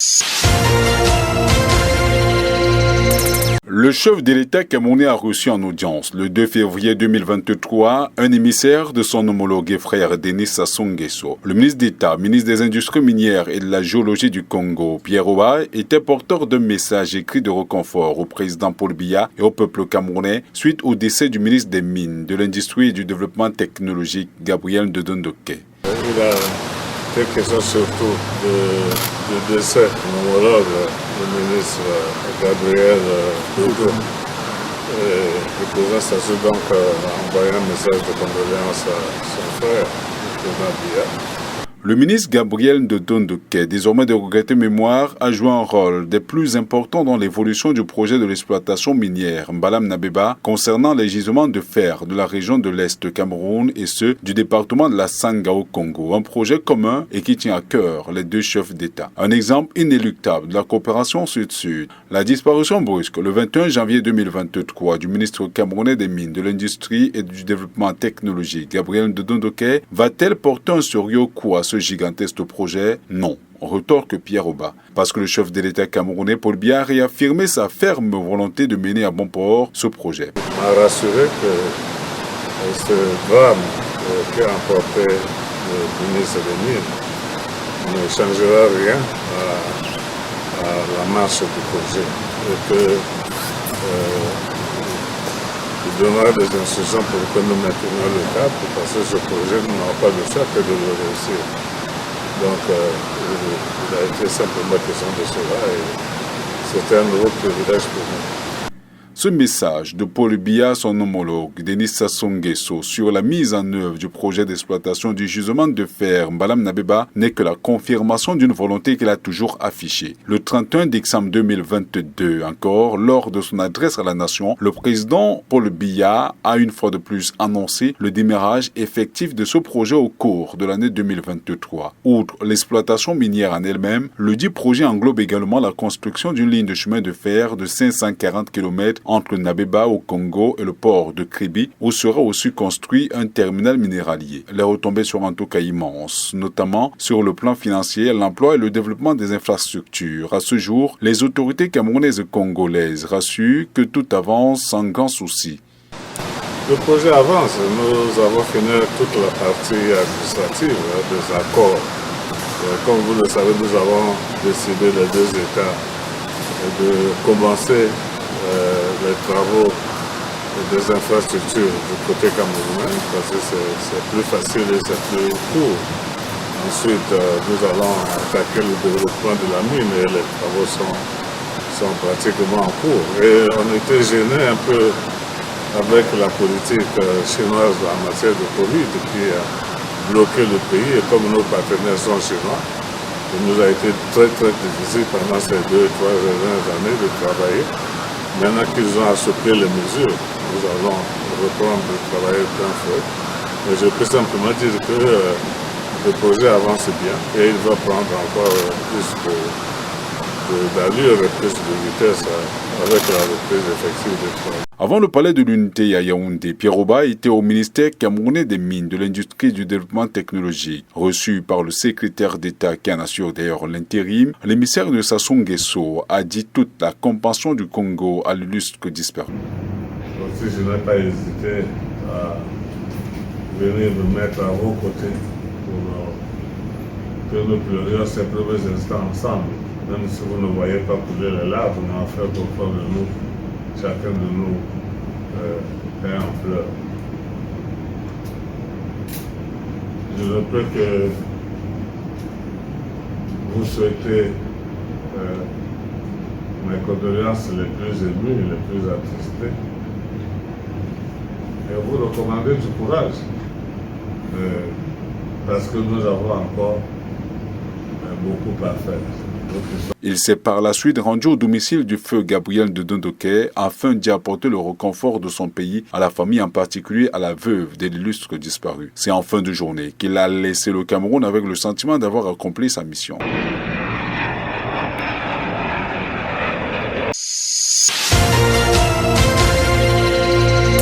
Le chef de l'État camerounais a reçu en audience le 2 février 2023 un émissaire de son homologue et frère Denis Sassou Nguesso. Le ministre d'État, ministre des Industries minières et de la Géologie du Congo, Pierre Oba, était porteur d'un message écrit de réconfort au président Paul Biya et au peuple camerounais suite au décès du ministre des Mines, de l'Industrie et du Développement technologique, Gabriel Ndondoké. Il a fait question surtout du décès de mon homologue, le ministre Gabriel Dodo. Le président Sassou donc a envoyé un message de condoléances à son frère, le président Biya. Le ministre Gabriel Ndondoké, désormais de regrettée mémoire, a joué un rôle des plus importants dans l'évolution du projet de l'exploitation minière Mbalam Nabeba concernant les gisements de fer de la région de l'Est Cameroun et ceux du département de la Sanga au Congo. Un projet commun et qui tient à cœur les deux chefs d'État. Un exemple inéluctable de la coopération sud-sud. La disparition brusque le 21 janvier 2023 du ministre camerounais des Mines, de l'Industrie et du Développement technologique Gabriel Ndondoké va-t-elle porter un sérieux coup à ce gigantesque projet? Non, retorque Pierre Oba. Parce que le chef de l'État camerounais, Paul Biya, a réaffirmé sa ferme volonté de mener à bon port ce projet. Il m'a rassuré que ce drame qui a emporté le ministre des Mines ne changera rien à la marche du projet et que il donnera des instructions pour que nous maintenions le cap parce que ce projet n'aura pas le choix que de le réussir. Donc il a été simplement question de cela et c'était un nouveau privilège pour nous. Ce message de Paul Biya, son homologue, Denis Sassou Nguesso, sur la mise en œuvre du projet d'exploitation du gisement de fer Mbalam Nabeba n'est que la confirmation d'une volonté qu'il a toujours affichée. Le 31 décembre 2022, encore, lors de son adresse à la nation, le président Paul Biya a une fois de plus annoncé le démarrage effectif de ce projet au cours de l'année 2023. Outre l'exploitation minière en elle-même, le dit projet englobe également la construction d'une ligne de chemin de fer de 540 km entre Nabeba au Congo et le port de Kribi, où sera aussi construit un terminal minéralier. Les retombées seront en tout cas immenses, notamment sur le plan financier, l'emploi et le développement des infrastructures. À ce jour, les autorités camerounaises et congolaises rassurent que tout avance sans grand souci. Le projet avance. Nous avons fini toute la partie administrative des accords. Comme vous le savez, nous avons décidé les deux États de commencer les travaux des infrastructures du côté camerounais parce que c'est plus facile et c'est plus court. Ensuite, nous allons attaquer le développement de la mine et les travaux sont pratiquement en cours. Et on était gêné un peu avec la politique chinoise en matière de Covid qui a bloqué le pays et comme nos partenaires sont chinois, il nous a été très difficile pendant ces 2-3 dernières années de travailler. Maintenant qu'ils ont assoupli les mesures, nous allons reprendre le travail plein fouet. Mais je peux simplement dire que le projet avance bien et il va prendre encore plus d'allure et plus de vitesse avec la reprise effective des travaux. Avant le palais de l'unité à Yaoundé, Pierre Oba était au ministère camerounais des Mines, de l'Industrie et du Développement technologique. Reçu par le secrétaire d'État qui en assure d'ailleurs l'intérim, l'émissaire de Sassou Nguesso a dit toute la compassion du Congo à l'illustre disparu. Aussi, je n'ai pas hésité à venir me mettre à vos côtés pour que nous pleurions ces premiers instants ensemble. Même si vous ne voyez pas couler les larmes, mais en fait, au fond de nous, chacun de nous est en pleurs. Je ne peux que vous souhaiter mes condoléances les plus émues, les plus attristées, et vous recommander du courage, parce que nous avons encore beaucoup à faire. Il s'est par la suite rendu au domicile du feu Gabriel Ndondoké afin d'y apporter le réconfort de son pays à la famille, en particulier à la veuve de l'illustre disparu. C'est en fin de journée qu'il a laissé le Cameroun avec le sentiment d'avoir accompli sa mission.